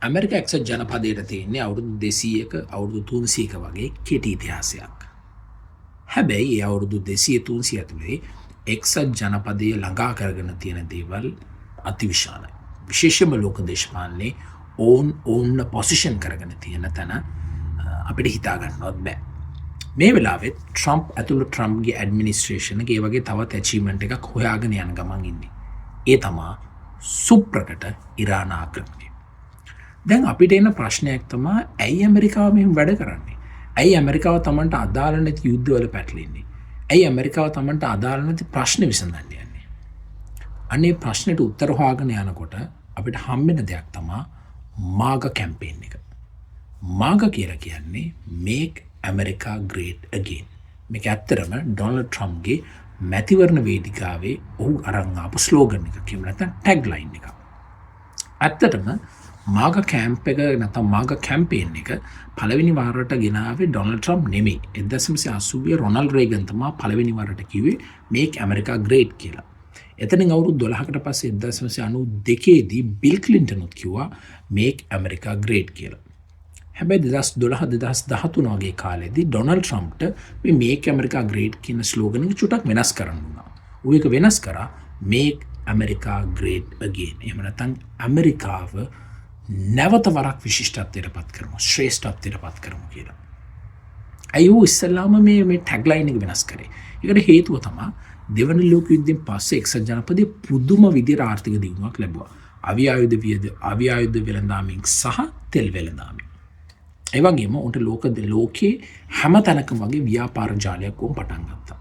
America එක්සත් ජනපදයට තියෙන්නේ අවුරුදු 200ක අවුරුදු 300ක වගේ කෙටි ඉතිහාසයක්. හැබැයි ඒ අවුරුදු 200 300 ඇතුලේ එක්සත් ජනපදයේ ළඟා කරගෙන තියෙන දේවල් අතිවිශාලයි. විශේෂයෙන්ම ලෝක දේශපාලනේ ඕන්න පොසිෂන් කරගෙන තියෙන තැන අපිට හිතා ගන්නවත් බෑ. මේ වෙලාවෙත් ට්‍රම්ප් ඇතුළු ට්‍රම්ප්ගේ ඇඩ්මිනිස්ට්‍රේෂන් එක ඒ වගේ තවත් ඇචීව්මන්ට් එකක් හොයාගෙන යන ගමන් ඉන්නේ. ඒ තමා සුප්‍රකට ඉරාන ආක්‍රමණය. දැන් අපිට එන ප්‍රශ්නයක් තමා ඇයි ඇමරිකාව මෙහෙම වැඩ කරන්නේ? ඇයි ඇමරිකාව තමන්ට අදාළ නැති යුද්ධවල පැටලෙන්නේ? ඇයි ඇමරිකාව තමන්ට අදාළ නැති ප්‍රශ්න විසඳන්න යන්නේ? අනේ ප්‍රශ්නෙට උත්තර හොයාගෙන යනකොට අපිට හම්බෙන දෙයක් තමා මාග කැම්පේන් එක. මාග කියලා කියන්නේ මේක් ඇමරිකා ග්‍රේට් අගේන්. මේක ඇත්තරම ඩොනල්ඩ් ට්‍රම්ප්ගේ මැතිවරණ වේදිකාවේ ඔහු අරන් ආපු ස්ලෝගන් එක කියමු නැත්නම් ටැග් ලයින් එක. ඇත්තටම මාග කැම්ප් එක නැත්නම් මාග කැම්පේන් එක පළවෙනි වාරයට ගෙනාවේ ඩොනල්ඩ් ට්‍රම්ප් නෙමෙයි. 1980 රොනල්ඩ් රේගන් තමයි පළවෙනි වාරයට කිව්වේ මේක් ඇමරිකා ග්‍රේට් කියලා. එතනින් අවුරුදු 12කට පස්සේ 1992 දී බිල් ක්ලින්ටන්ුත් කිව්වා මේක් ඇමරිකා ග්‍රේට් කියලා. හැබැයි 2012 වගේ කාලෙදී ඩොනල්ඩ් ට්‍රම්ප්ට මේ මේක් ඇමරිකා ග්‍රේට් කියන ස්ලෝගන් එක චුට්ටක් වෙනස් කරන්න වුණා. ඌ ඒක වෙනස් කරා මේක් ඇමරිකා ග්‍රේට් අගේන්. එහෙම නැත්නම් ඇමරිකාව නැවත වරක් විශිෂ්ටත්වයට පත් කරමු, ශ්‍රේෂ්ඨත්වයට පත් කරමු කියලා. අයියෝ ඉස්සෙල්ලාම මේ ටැග් ලයින් එක වෙනස් කරේ. ඒකට හේතුව තමයි දෙවන ලෝක යුද්ධයෙන් පස්සේ එක්සත් ජනපදයේ පුදුම විදිහට ආර්ථික දියුණුවක් ලැබුවා. අවියායුධ වෙළඳාමින් සහ තෙල් වෙළඳාමින්. ඒ වගේම උන්ට ලෝකේ හැම තැනකම වගේ ව්‍යාපාර ජාලයක් වුන් පටන් ගත්තා.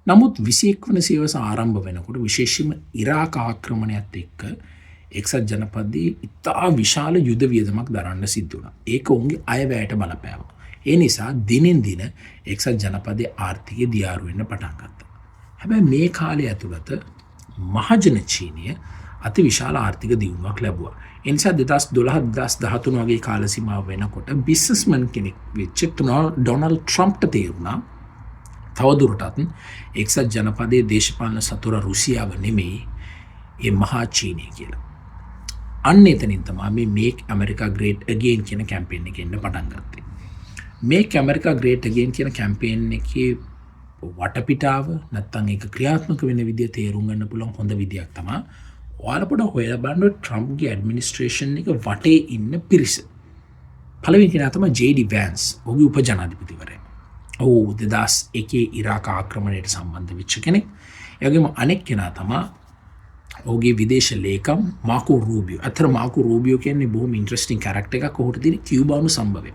නමුත් 21 වන සියවස ආරම්භ වෙනකොට විශේෂයෙන්ම ඉරාක ආක්‍රමණයත් එක්ක එක්සත් ජනපදයේ ඉතා විශාල යුද වියදමක් දරන්න සිද්ධ වුණා. ඒක උන්ගේ අයවැයට බලපෑවා. ඒ නිසා දිනෙන් දින එක්සත් ජනපදයේ ආර්ථිකය දියාරු වෙන්න පටන් ගත්තා. හැබැයි මේ කාලය ඇතුළත මහජන චීනය අති විශාල ආර්ථික දියුණුවක් ලැබුවා. ඒ නිසා 2012 2013 වගේ කාල සීමාව වෙනකොට බිස්නස්මන් කෙනෙක් වෙච්ච ඩොනල්ඩ් ට්‍රම්ප්ට තේරුණා තවදුරටත් එක්සත් ජනපදයේ දේශපාලන සතුර රුසියාව නෙමෙයි ඒ මහා චීනය කියලා. අන්න එතනින් තමයි මේ මේක් ඇමරිකා ග්‍රේට් අගේන් කියන කැම්පේන් එක එන්න පටන් ගත්තේ. මේක් ඇමරිකා ග්‍රේට් අගේන් කියන කැම්පේන් එකේ වටපිටාව නැත්තම් ඒක ක්‍රියාත්මක වෙන විදිය තේරුම් ගන්න පුළුවන් හොඳ විදියක් තමයි ඔයාලා පොඩ්ඩක් හොයලා බලන්න ට්‍රම්ප්ගේ ඇඩ්මිනිස්ට්‍රේෂන් එක වටේ ඉන්න පිරිස. පළවෙනි කෙනා තමයි ජේ.ඩී. වෑන්ස්. ඔහුගේ උපජනාධිපතිවරයා. ඔහු 2001 ඉරාක ආක්‍රමණයට සම්බන්ධ වෙච්ච කෙනෙක්. ඒ වගේම අනෙක් කෙනා තමයි ඔහුගේ විදේශ ලේකම් මාකෝ රූබියෝ. අතර මාකෝ රූබියෝ කියන්නේ බොහොම ඉන්ටරෙස්ටිං කැරක්ටර් එකක්. ඔහුට තියෙන කියුබානු සම්භවය.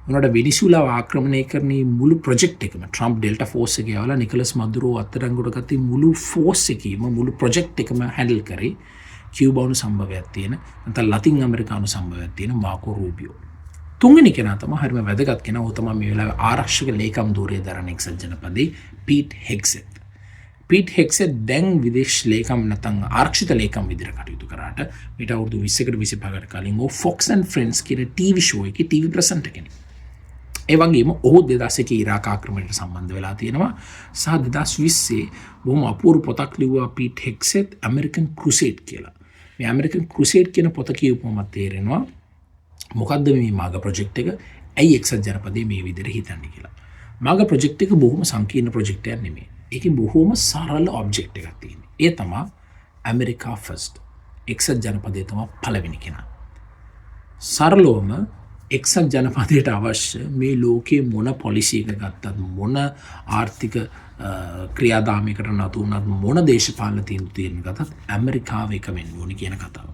උනට වෙනිසුලාව ආක්‍රමණය කරන මුළු ප්‍රොජෙක්ට් එකම ට්‍රම්ප් ඩෙල්ටා ෆෝස් එක යවලා නිකලස් මදුරෝ අත්අඩංගුවට ගත්ත මුළු ෆෝස් එකේම මුළු ප්‍රොජෙක්ට් එකම හැන්ඩල් කරේ කියුබානු සම්භවයක් තියෙන නැත්නම් ලතින් ඇමරිකානු සම්භවයක් තියෙන මාකෝ රූබියෝ. තුන්වෙනි කෙනා තමයි හරිම වැදගත් කෙනා. ඔහු තමයි මේ වෙලාවේ ආරක්ෂක ලේකම් ධූරය දරන එක්සත් ජනපදයේ පීට් හෙග්සෙත්. පීට් හෙග්සෙත් දැන් විදේශ ලේකම් නැත්නම් ආරක්ෂිත ලේකම් විදිහට කටයුතු කරාට මීට අවුරුදු 20කට 25කට කලින් ඔහු Fox and Friends කියන ටීවී ෂෝ එකේ ටීවී ප්‍රසන්ටර් කෙනෙක්. ඒ වගේම ඔහු 2001 ඉරාක ආක්‍රමණයට සම්බන්ධ වෙලා තියෙනවා. සහ 2020 බොහොම අපූර්ව පොතක් ලිව්වා පීට් හෙග්සෙත් ඇමරිකන් ක්‍රුසේඩ් කියලා. මේ ඇමරිකන් ක්‍රුසේඩ් කියන පොත කියවපුවම තේරෙනවා මොකද්ද මේ මාග ප්‍රොජෙක්ට් එක, ඇයි එක්සත් ජනපදයේ මේ විදිහට හිතන්නේ කියලා. මාග ප්‍රොජෙක්ට් එක බොහොම සංකීර්ණ ප්‍රොජෙක්ට් එකක් නෙමෙයි. ඒකේ බොහොම සරල ඔබ්ජෙක්ට් එකක් තියෙනවා. ඒ තමයි ඇමරිකා ෆස්ට්. එක්සත් ජනපදයේ තමයි පළවෙනි කෙනා. සරලවම එක්සත් ජනපදයට අවශ්‍ය මේ ලෝකයේ මොන පොලිසි එක ගත්තත් මොන ආර්ථික ක්‍රියාදාමයකට නතු වුණත් මොන දේශපාලන තීන්දුව ගත්තත් ඇමරිකාව එක වෙන්න ඕනේ කියන කතාව.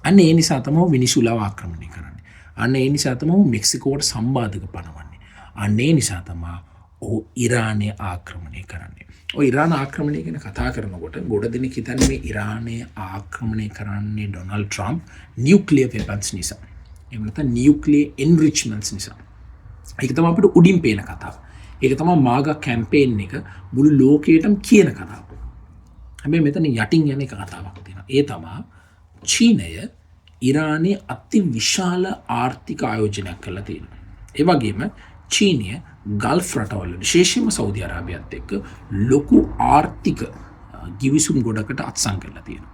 අන්න ඒ නිසා තමයි වෙනිසුලාව ආක්‍රමණය කරන්නේ. අන්න ඒ නිසා තමයි මෙක්සිකෝට සම්බාධක පනවන්නේ. අන්න ඒ නිසා තමයි ඔහු ඉරානය ආක්‍රමණය කරන්නේ. ඔය ඉරාන ආක්‍රමණය ගැන කතා කරනකොට ගොඩ දෙනෙක් හිතන්නේ මේ ඉරානය ආක්‍රමණය කරන්නේ ඩොනල්ඩ් ට්‍රම්ප් නියුක්ලියර් වෙපන්ස් නිසා. එහෙම නැත්නම් නියුක්ලියර් එන්රිච්මන්ට්ස් නිසා. ඒක තමයි අපිට උඩින් පේන කතාව. ඒක තමයි මාගා කැම්පේන් එක මුළු ලෝකයටම කියන කතාව. හැබැයි මෙතන යටින් යන එක කතාවක් තියෙනවා. ඒ තමයි චීනය ඉරානයේ අති විශාල ආර්ථික ආයෝජනයක් කරලා තියෙනවා. ඒ වගේම චීනය ගල්ෆ් රටවල විශේෂයෙන්ම සෞදි අරාබියත් එක්ක ලොකු ආර්ථික ගිවිසුම් ගොඩකට අත්සන් කරලා තියෙනවා.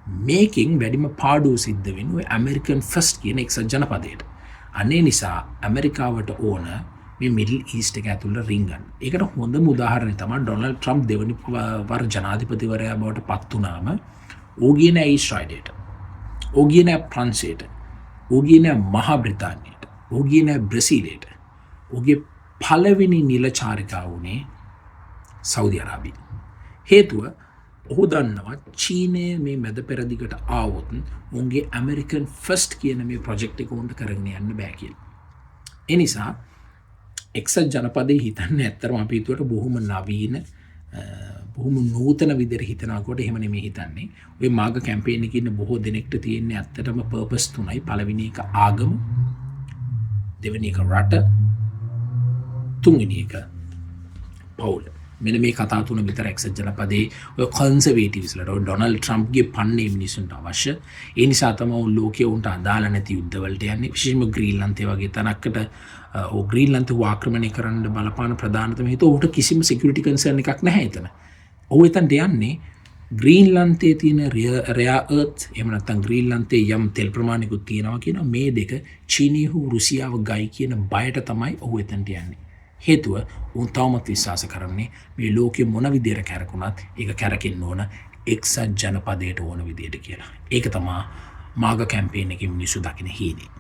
මේකින් වැඩිම පාඩුව සිද්ධ වෙන ඔය ඇමරිකන් ෆස්ට් කියන එක්සත් ජනපදයට. අනේ නිසා ඇමරිකාවට ඕන මේ මිඩල් ඊස්ට් එක ඇතුළේ රිංගන්න. ඒකට හොඳම උදාහරණය තමයි ඩොනල්ඩ් ට්‍රම්ප් දෙවනි වර ජනාධිපතිවරයා බවට පත් වුණාම ඌ ගියේ නෑ ඊශ්‍රායලයට. ඌ ගියේ නෑ ප්‍රංශයට. ඌ ගියේ නෑ මහා බ්‍රිතාන්‍යයට. ඌ ගියේ නෑ බ්‍රසීලයට. ඌගේ පළවෙනි නිලචාරිකාව වුණේ සෞදි අරාබිය. හේතුව ඔහු දන්නවා චීනය මේ මැද පෙරදිගට ආවොත් උන්ගේ ඇමරිකන් ෆස්ට් කියන මේ ප්‍රොජෙක්ට් එක උන්ට කරගෙන යන්න බෑ කියලා. ඒ නිසා එක්සත් ජනපදයේ හිතන්නේ ඇත්තටම අපි හිතුවට බොහොම නවීන බොහොම නූතන විදිහට හිතනකොට එහෙම නෙමෙයි හිතන්නේ. ඔය මාග කැම්පේන් එකේ ඉන්න බොහෝ දෙනෙක්ට තියෙන්නේ ඇත්තටම පර්පස් තුනයි. පළවෙනි එක ආගම, දෙවෙනි එක රට, තුන්වෙනි එක පවුල. මෙන්න මේ කතා තුන විතර එක්සත් ජනපදයේ ඔය කන්සර්වේටිව්ස්ලට ඔය ඩොනල්ඩ් ට්‍රම්ප්ගේ පන්නේ මිනිසුන්ට අවශ්‍ය. ඒ නිසා තමයි ලෝකයේ උන්ට අදාළ නැති යුද්ධවලට යන්නේ. විශේෂයෙන්ම ග්‍රීන්ලන්තේ වගේ තැනකට ඔය ග්‍රීන්ලන්තේ ආක්‍රමණය කරන්න බලපාන ප්‍රධානතම හේතුව උන්ට කිසිම සිකියුරිටි කන්සර්න් එකක් නැහැ එතන. ඔහු එතනට යන්නේ ග්‍රීන්ලන්තේ තියෙන රෙයා අර්ත් එහෙම නැත්නම් ග්‍රීන්ලන්තේ යම් තෙල් ප්‍රමාණිකුත් තියෙනවා කියන මේ දෙක චීනය හෝ රුසියාව ගයි කියන බයට තමයි ඔහු එතනට යන්නේ. හේතුව උන් තවමත් විශ්වාස කරන්නේ මේ ලෝකෙ මොන විදියට කැරකුණත් ඒක කැරකෙන්න ඕන එක්සත් ජනපදයට ඕන විදියට කියලා. ඒක තමයි මාග කැම්පේන් එකේ මිනිස්සු දකින හේනේ.